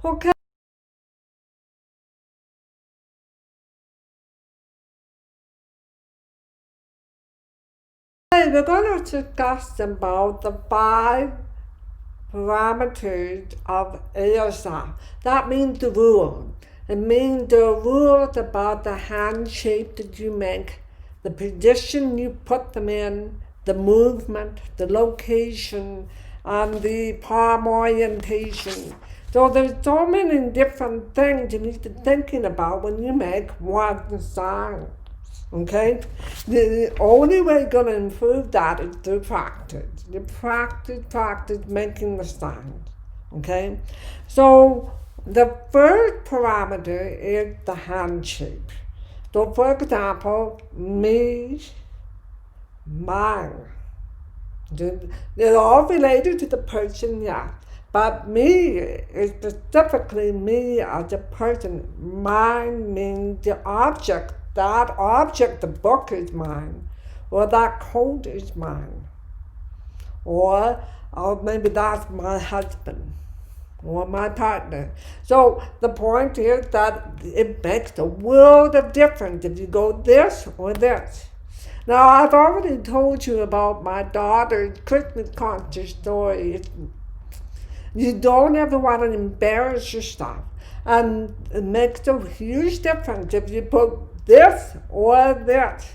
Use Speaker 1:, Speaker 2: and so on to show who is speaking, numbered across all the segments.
Speaker 1: Okay. We're going to discuss about the five parameters of ASL. That means the rule. It means the rules about the hand shape that you make, the position you put them in, the movement, the location, and the palm orientation. So there's so many different things you need to be thinking about when you make one sign. Okay? The only way you're going to improve that is through practice. You practice making the sound. Okay? So the first parameter is the hand shape. So for example, me, mine. They're all related to the person, yeah. But me is specifically me as a person. Mine means the object. That object, the book, is mine. Or that coat is mine. Or maybe that's my husband or my partner. So the point is that it makes a world of difference if you go this or this. Now, I've already told you about my daughter's Christmas concert story. You don't ever want to embarrass yourself. And it makes a huge difference if you put this or this.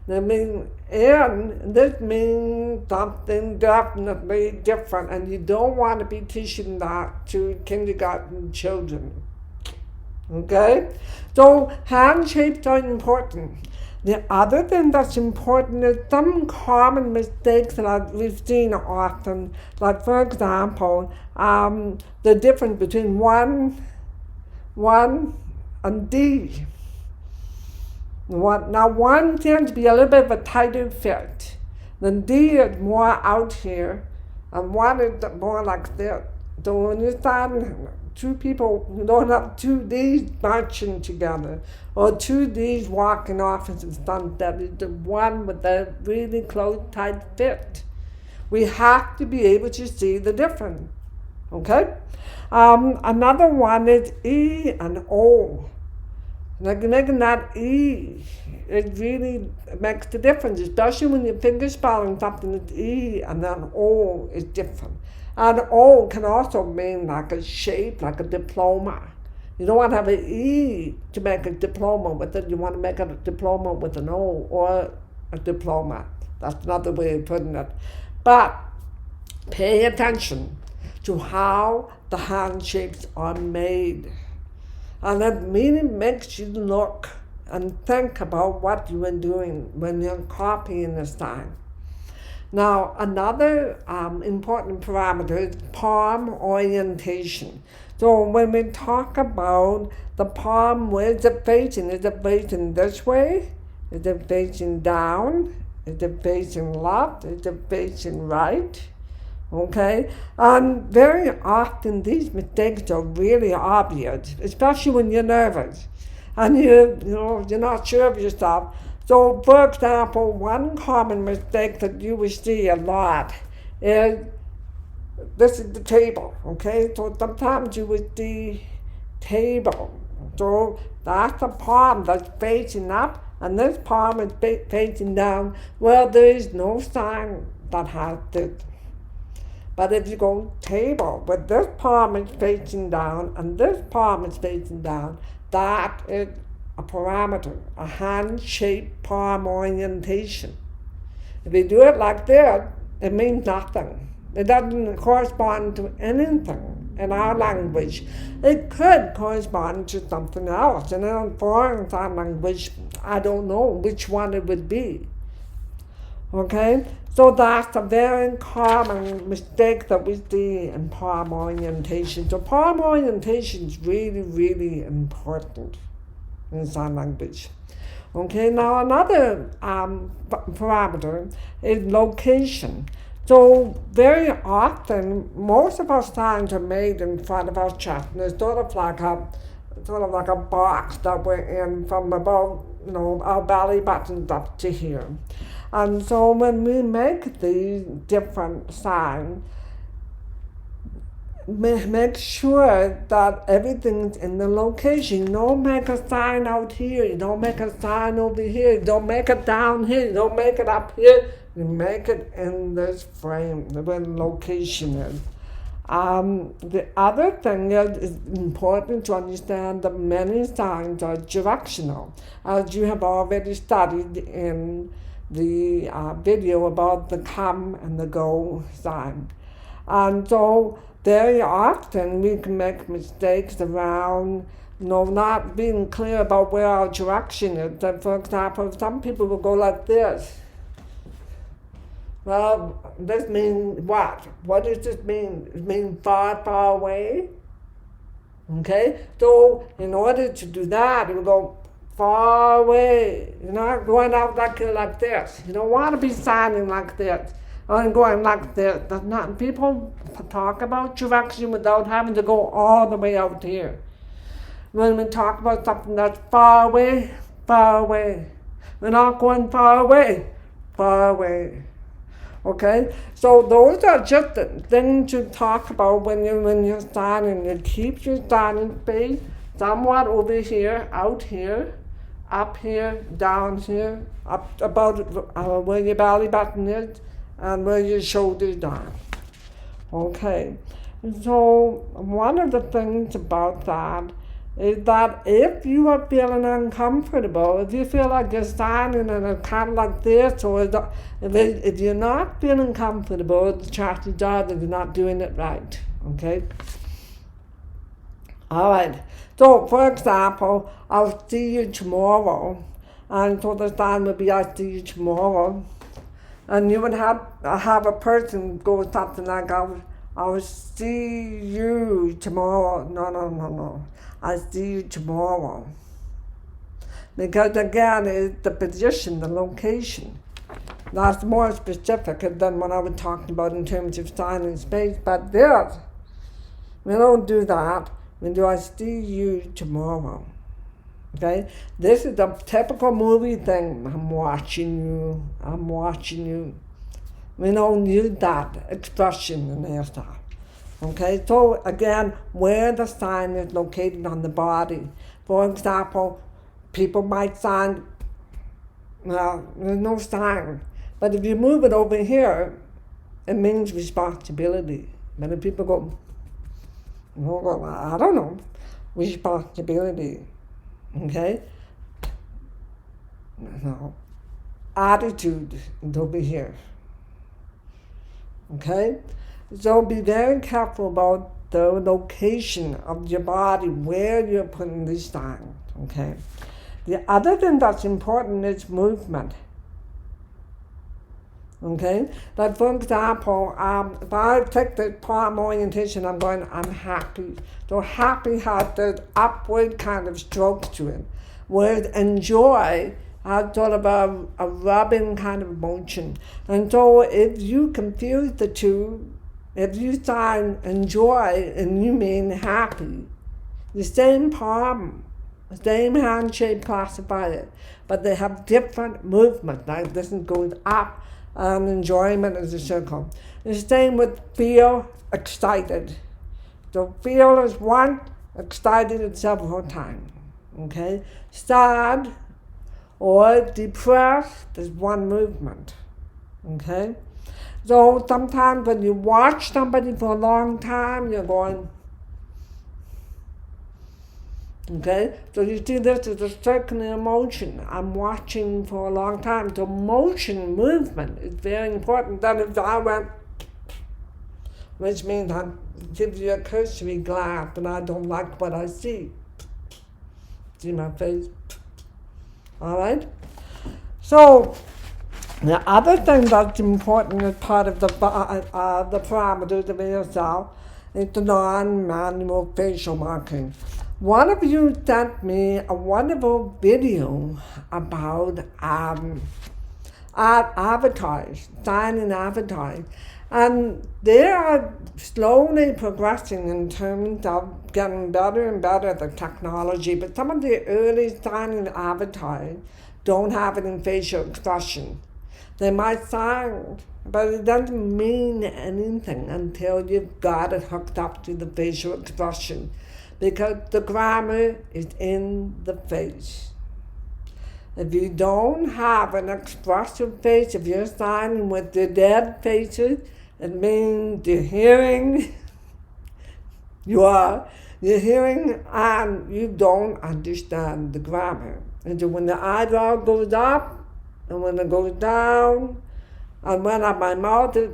Speaker 1: I mean, and this means something definitely different, and you don't want to be teaching that to kindergarten children. Okay? So, hand shapes are important. The other thing that's important is some common mistakes that we've seen often, like for example, the difference between one and D. Now one tends to be a little bit of a tighter fit. Then D is more out here, and one is more like this. So when you stand two people, you don't have two D's marching together, or two D's walking off as a stunt. That is the one with the really close, tight fit. We have to be able to see the difference. Okay? Another one is E and O. Like making that E, it really makes the difference, especially when your finger spelling something that's E and then O is different. And O can also mean like a shape, like a diploma. You don't want to have an E to make a diploma with it. You want to make it a diploma with an O or a diploma. That's another way of putting it. But pay attention to how the hand shapes are made. And that really makes you look and think about what you are doing when you're copying the sign. Now, another important parameter is palm orientation. So when we talk about the palm, where is it facing? Is it facing this way? Is it facing down? Is it facing left? Is it facing right? Okay, and very often these mistakes are really obvious, especially when you're nervous and you're not sure of yourself. So, for example, one common mistake that you will see a lot is this is the table. Okay, so sometimes you will see table. So that's the palm that's facing up, and this palm is facing down. Well, there is no sign that has this. But if you go table, with this palm is facing down and this palm is facing down, that is a parameter, a hand-shaped palm orientation. If you do it like this, it means nothing. It doesn't correspond to anything in our language. It could correspond to something else. In a foreign sign language, I don't know which one it would be. Okay? So that's a very common mistake that we see in palm orientation. So palm orientation is really, really important in sign language. Okay, now another parameter is location. So very often, most of our signs are made in front of our chest, and it's sort of like a box that we're in from about our belly buttons up to here. And so when we make these different signs, make sure that everything's in the location. You don't make a sign out here. You don't make a sign over here. You don't make it down here. You don't make it up here. You make it in this frame, where the location is. The other thing is it's important to understand that many signs are directional, as you have already studied in the video about the come and the go sign. And so very often we can make mistakes around not being clear about where our direction is. So for example, some people will go like this. Well, this means what? What does this mean? It means far, far away. Okay? So in order to do that, you go far away. You're not going out like this. You don't want to be signing like this. Or going like this. That's not, people talk about direction without having to go all the way out here. When we talk about something that's far away, we're not going far away. Okay, so those are just the things to talk about when you're signing. You keep your signing space somewhat over here, out here, up here, down here, up about where your belly button is, and where your shoulders are. Okay, so one of the things about that is that if you are feeling uncomfortable, if you feel like you're standing in a kind of like this, or if you're not feeling comfortable, the chances are that you're not doing it right, okay? All right, so for example, I'll see you tomorrow, and so the sign would be I'll see you tomorrow, and you would have a person go something like, I'll see you tomorrow. No. I'll see you tomorrow. Because again, it's the position, the location. That's more specific than what I was talking about in terms of signing space. But this, we don't do that. We do I'll see you tomorrow. Okay? This is a typical movie thing. I'm watching you. We don't use that expression in ASL. Okay, so again, where the sign is located on the body. For example, people might sign, well, there's no sign. But if you move it over here, it means responsibility. Many people go, well, I don't know, responsibility. Okay? No. Attitude is over here. Okay? So be very careful about the location of your body, where you're putting these signs, okay? The other thing that's important is movement, okay? Like for example, if I take the palm orientation, I'm happy. So happy has this upward kind of stroke to it, whereas enjoy has sort of a rubbing kind of motion. And so if you confuse the two, if you sign enjoy and you mean happy, the same palm, the same hand-shaped classifier, but they have different movement. Like this goes up, and enjoyment is a circle. The same with feel, excited. So feel is one, excited is several times. Okay, sad or depressed is one movement. Okay. So sometimes when you watch somebody for a long time, you're going, okay? So you see this as a circular motion. I'm watching for a long time. So motion, movement is very important. Then if I went, which means I give you a cursory glance and I don't like what I see. See my face? All right? So, the other thing that's important as part of the parameters of ASL is the non-manual facial marking. One of you sent me a wonderful video about avatars, signing avatars, and they are slowly progressing in terms of getting better and better at the technology, but some of the early signing avatars don't have it in facial expression. They might sound, but it doesn't mean anything until you've got it hooked up to the facial expression, because the grammar is in the face. If you don't have an expressive face, if you're signing with the dead faces, it means you're hearing, you're hearing and you don't understand the grammar. And so when the eyebrow goes up and when it goes down, and when my mouth is,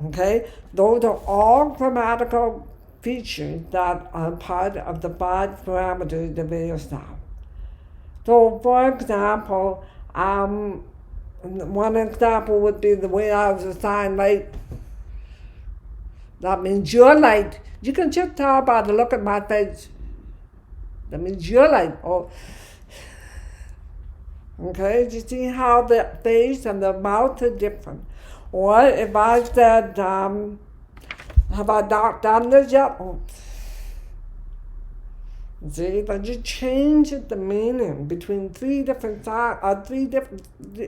Speaker 1: okay, those are all grammatical features that are part of the 5 parameters of ASL. So, for example, one example would be the way I was assigned late. That means you're late. You can just tell by the look at my face. That means you're late. Okay, you see how the face and the mouth are different. Or if I said, have I done this yet? See, that you change the meaning between three different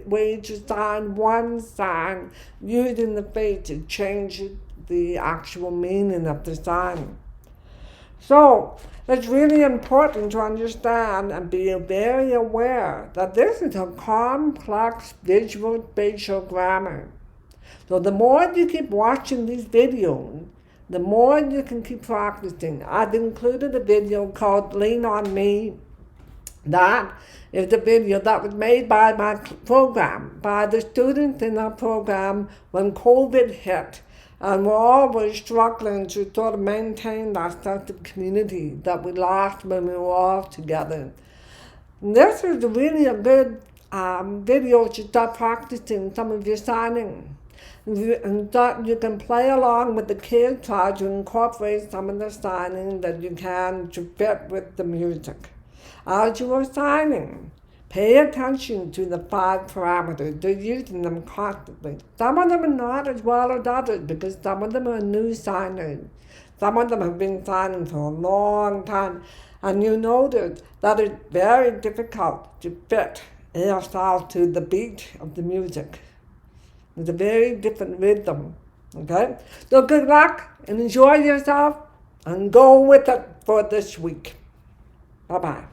Speaker 1: ways to sign one sign using the face to change the actual meaning of the sign. So it's really important to understand and be very aware that this is a complex visual spatial grammar. So the more you keep watching these videos, the more you can keep practicing. I've included a video called Lean On Me. That is the video that was made by my program, by the students in our program when COVID hit. And we're always struggling to sort of maintain that sense of community that we lost when we were all together. And this is really a good video to start practicing some of your signing. And that you can play along with the kids, try to incorporate some of the signing that you can to fit with the music. As you are signing, pay attention to the 5 parameters. They're using them constantly. Some of them are not as well as others because some of them are new signers. Some of them have been signing for a long time. And you notice that it's very difficult to fit ASL to the beat of the music. It's a very different rhythm. Okay? So good luck and enjoy yourself and go with it for this week. Bye-bye.